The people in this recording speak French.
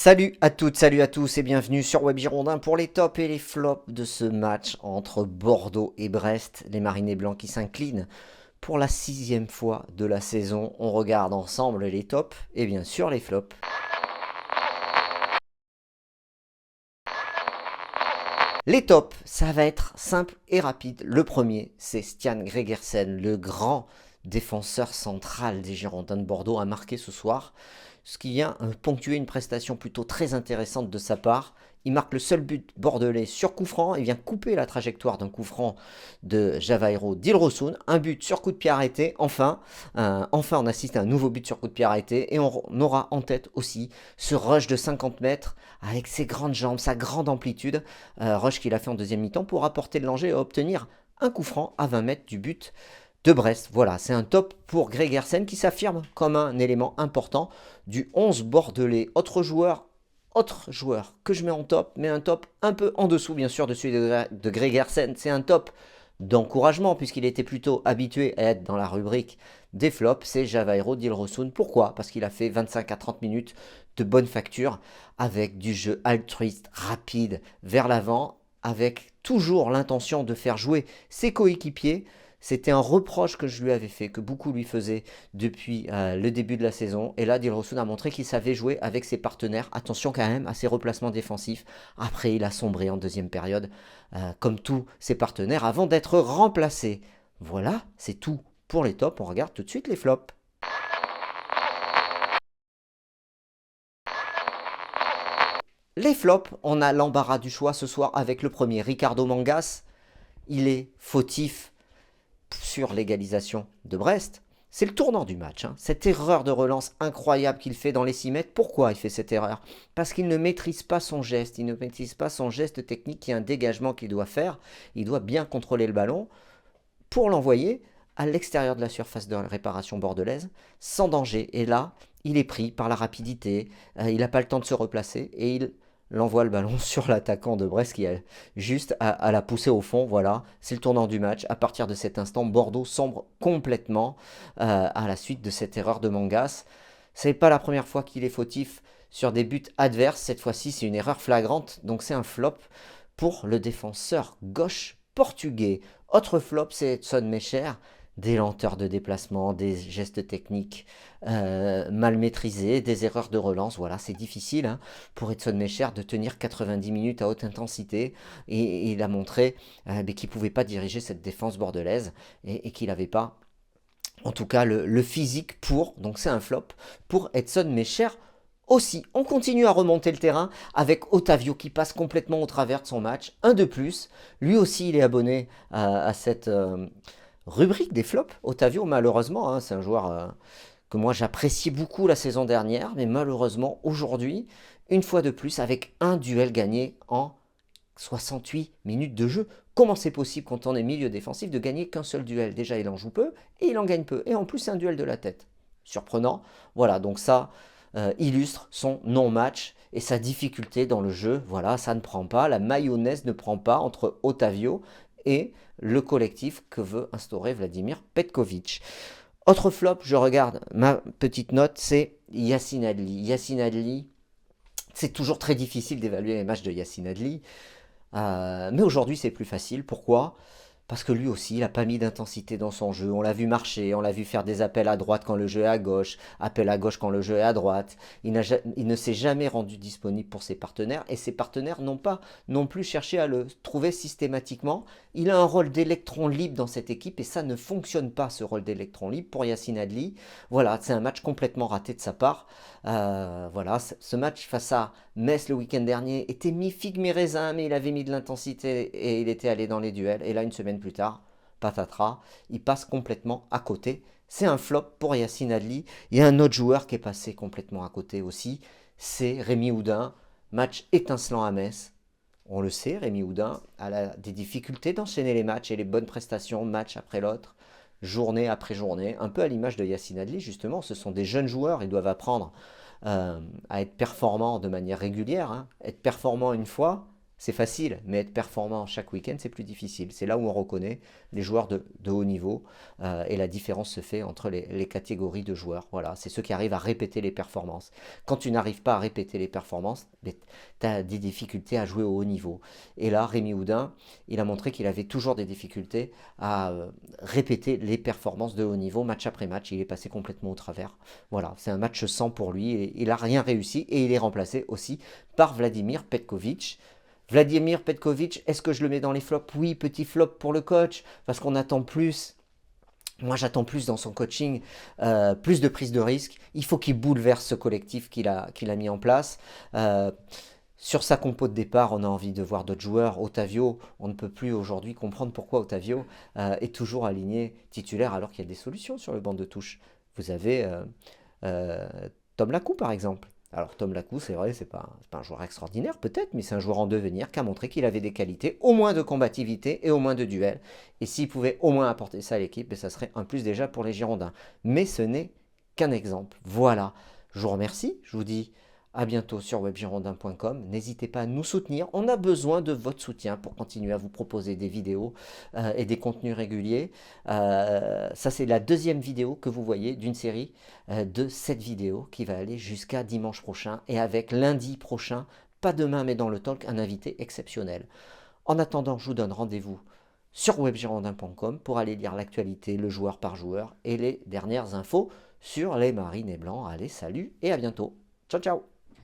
Salut à toutes, salut à tous et bienvenue sur Web Girondin pour les tops et les flops de ce match entre Bordeaux et Brest. Les Marinés Blancs qui s'inclinent pour la sixième fois de la saison. On regarde ensemble les tops et bien sûr les flops. Les tops, ça va être simple et rapide. Le premier, c'est Stian Gregersen, le grand défenseur central des Girondins de Bordeaux, a marqué ce soir, ce qui vient ponctuer une prestation plutôt très intéressante de sa part. Il marque le seul but bordelais sur coup franc et vient couper la trajectoire d'un coup franc de Javairo Dilrosun. Un but sur coup de pied arrêté. Enfin, on assiste à un nouveau but sur coup de pied arrêté. Et on aura en tête aussi ce rush de 50 mètres avec ses grandes jambes, sa grande amplitude. Rush qu'il a fait en deuxième mi-temps pour apporter de l'Angers et obtenir un coup franc à 20 mètres du but de Brest. Voilà, c'est un top pour Gregersen qui s'affirme comme un élément important du 11 bordelais. Autre joueur que je mets en top, mais un top un peu en dessous bien sûr de celui de Gregersen. C'est un top d'encouragement puisqu'il était plutôt habitué à être dans la rubrique des flops. C'est Javairo Dilrosun. Pourquoi? Parce qu'il a fait 25 à 30 minutes de bonne facture avec du jeu altruiste, rapide, vers l'avant, avec toujours l'intention de faire jouer ses coéquipiers. C'était un reproche que je lui avais fait, que beaucoup lui faisaient depuis le début de la saison. Et là, Dilrosun a montré qu'il savait jouer avec ses partenaires. Attention quand même à ses replacements défensifs. Après, il a sombré en deuxième période, comme tous ses partenaires, avant d'être remplacé. Voilà, c'est tout pour les tops. On regarde tout de suite les flops. Les flops, on a l'embarras du choix ce soir avec le premier, Ricardo Mangas. Il est fautif sur l'égalisation de Brest. C'est le tournant du match. Cette erreur de relance incroyable qu'il fait dans les 6 mètres. Pourquoi il fait cette erreur? Parce qu'il ne maîtrise pas son geste. Il ne maîtrise pas son geste technique qui est un dégagement qu'il doit faire. Il doit bien contrôler le ballon pour l'envoyer à l'extérieur de la surface de réparation bordelaise sans danger. Et là, il est pris par la rapidité. Il n'a pas le temps de se replacer et il envoie le ballon sur l'attaquant de Brest qui a juste à la pousser au fond. Voilà, c'est le tournant du match. À partir de cet instant, Bordeaux sombre complètement à la suite de cette erreur de Mangas. Ce n'est pas la première fois qu'il est fautif sur des buts adverses. Cette fois-ci, c'est une erreur flagrante. Donc c'est un flop pour le défenseur gauche portugais. Autre flop, c'est Edson Mecher. Des lenteurs de déplacement, des gestes techniques mal maîtrisés, des erreurs de relance. Voilà, c'est difficile pour Edson Mecher de tenir 90 minutes à haute intensité. Et il a montré qu'il ne pouvait pas diriger cette défense bordelaise et qu'il n'avait pas, en tout cas, le physique pour. Donc c'est un flop pour Edson Mecher aussi. On continue à remonter le terrain avec Otavio qui passe complètement au travers de son match. Un de plus. Lui aussi, il est abonné à cette rubrique des flops. Otavio, malheureusement, c'est un joueur que moi j'appréciais beaucoup la saison dernière, mais malheureusement aujourd'hui, une fois de plus, avec un duel gagné en 68 minutes de jeu. Comment c'est possible quand on est milieu défensif de gagner qu'un seul duel? Déjà, il en joue peu et il en gagne peu. Et en plus, c'est un duel de la tête. Surprenant. Voilà, donc ça illustre son non-match et sa difficulté dans le jeu. Voilà, ça ne prend pas. La mayonnaise ne prend pas entre Otavio et le collectif que veut instaurer Vladimir Petkovic. Autre flop, je regarde ma petite note, c'est Yacine Adli. Yacine Adli, c'est toujours très difficile d'évaluer les matchs de Yacine Adli. Mais aujourd'hui, c'est plus facile. Pourquoi? Parce que lui aussi, il n'a pas mis d'intensité dans son jeu. On l'a vu marcher, on l'a vu faire des appels à droite quand le jeu est à gauche, appels à gauche quand le jeu est à droite. Il ne s'est jamais rendu disponible pour ses partenaires et ses partenaires n'ont pas non plus cherché à le trouver systématiquement. Il a un rôle d'électron libre dans cette équipe et ça ne fonctionne pas, ce rôle d'électron libre pour Yacine Adli. Voilà, c'est un match complètement raté de sa part. Voilà, ce match face à Metz le week-end dernier était mi-figue mi-raisin, mais il avait mis de l'intensité et il était allé dans les duels. Et là, une semaine plus tard, patatras, il passe complètement à côté. C'est un flop pour Yacine Adli. Il y a un autre joueur qui est passé complètement à côté aussi, c'est Rémi Houdin. Match étincelant à Metz. On le sait, Rémi Houdin a des difficultés d'enchaîner les matchs et les bonnes prestations, match après l'autre, journée après journée, un peu à l'image de Yacine Adli justement. Ce sont des jeunes joueurs, ils doivent apprendre à être performants de manière régulière. Être performant une fois, c'est facile, mais être performant chaque week-end, c'est plus difficile. C'est là où on reconnaît les joueurs de haut niveau et la différence se fait entre les catégories de joueurs. Voilà, c'est ceux qui arrivent à répéter les performances. Quand tu n'arrives pas à répéter les performances, tu as des difficultés à jouer au haut niveau. Et là, Rémi Houdin, il a montré qu'il avait toujours des difficultés à répéter les performances de haut niveau, match après match. Il est passé complètement au travers. Voilà, c'est un match sans pour lui. Et il n'a rien réussi et il est remplacé aussi par Vladimir Petkovic. Vladimir Petkovic, est-ce que je le mets dans les flops? Oui, petit flop pour le coach, parce qu'on attend plus. Moi, j'attends plus dans son coaching, plus de prise de risque. Il faut qu'il bouleverse ce collectif qu'il a mis en place. Sur sa compo de départ, on a envie de voir d'autres joueurs. Otavio, on ne peut plus aujourd'hui comprendre pourquoi Otavio est toujours aligné titulaire alors qu'il y a des solutions sur le banc de touche. Vous avez euh, Tom Lacou, par exemple. Alors Tom Lacou, c'est vrai, c'est pas un joueur extraordinaire peut-être, mais c'est un joueur en devenir qui a montré qu'il avait des qualités, au moins de combativité et au moins de duel. Et s'il pouvait au moins apporter ça à l'équipe, ben, ça serait un plus déjà pour les Girondins. Mais ce n'est qu'un exemple. Voilà. Je vous remercie. Je vous dis à bientôt sur webgirondin.com. N'hésitez pas à nous soutenir. On a besoin de votre soutien pour continuer à vous proposer des vidéos et des contenus réguliers. Ça, c'est la deuxième vidéo que vous voyez d'une série de 7 vidéos qui va aller jusqu'à dimanche prochain. Et avec lundi prochain, pas demain mais dans le talk, un invité exceptionnel. En attendant, je vous donne rendez-vous sur webgirondin.com pour aller lire l'actualité, le joueur par joueur et les dernières infos sur les Marinés Blancs. Allez, salut et à bientôt. Ciao, ciao!